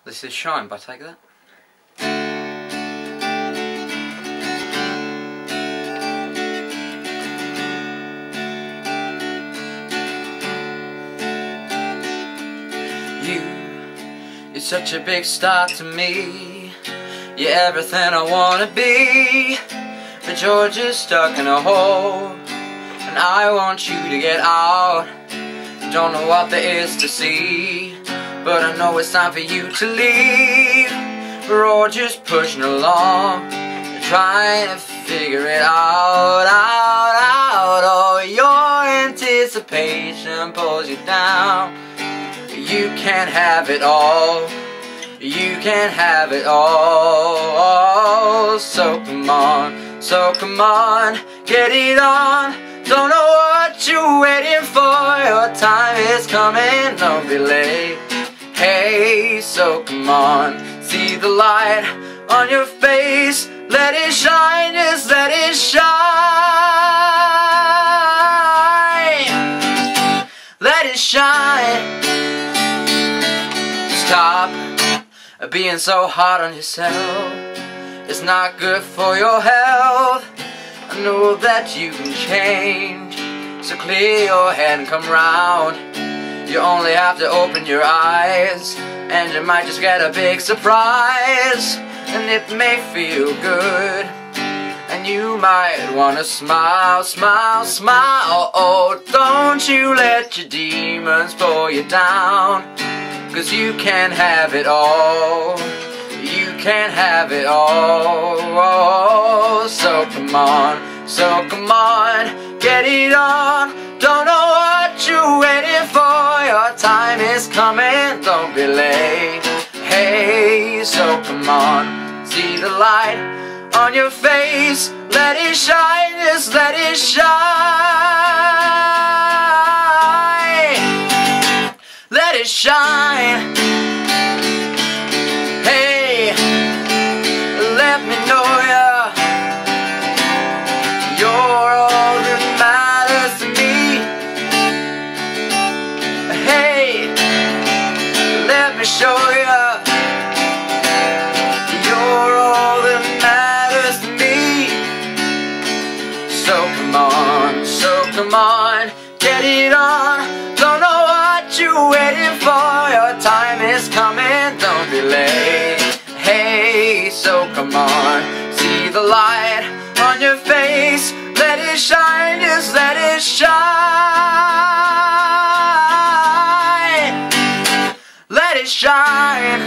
This is Shine by Take That. You're such a big star to me. You're everything I wanna be. But you're just stuck in a hole, and I want you to get out. Don't know what there is to see, but I know it's time for you to leave. We're all just pushing along, trying to figure it out. Oh, your anticipation pulls you down. You can't have it all. You can't have it all. So come on, get it on. Don't know what you're waiting for. Your time is coming, don't be late. Hey, so come on, see the light on your face. Let it shine, just let it shine. Let it shine. Stop being so hard on yourself. It's not good for your health. I know that you can change, so clear your head and come round. You only have to open your eyes, and you might just get a big surprise. And it may feel good, and you might wanna smile, smile, smile. Oh, don't you let your demons pull you down, 'cause you can't have it all. You can't have it all. So come on, get it on. Don't know what you're waiting for. Your time is coming, don't be late. Hey, so come on, see the light on your face. Let it shine, just let it shine. Let it shine. Hey, let me know you're all that matters to me. Hey, let me show you you're all that matters to me. So come on, get it on. Don't know what you're waiting for. Your time is coming, don't be late. Hey, so come on, see the light on your face. Let it shine, just let it shine. Let it shine.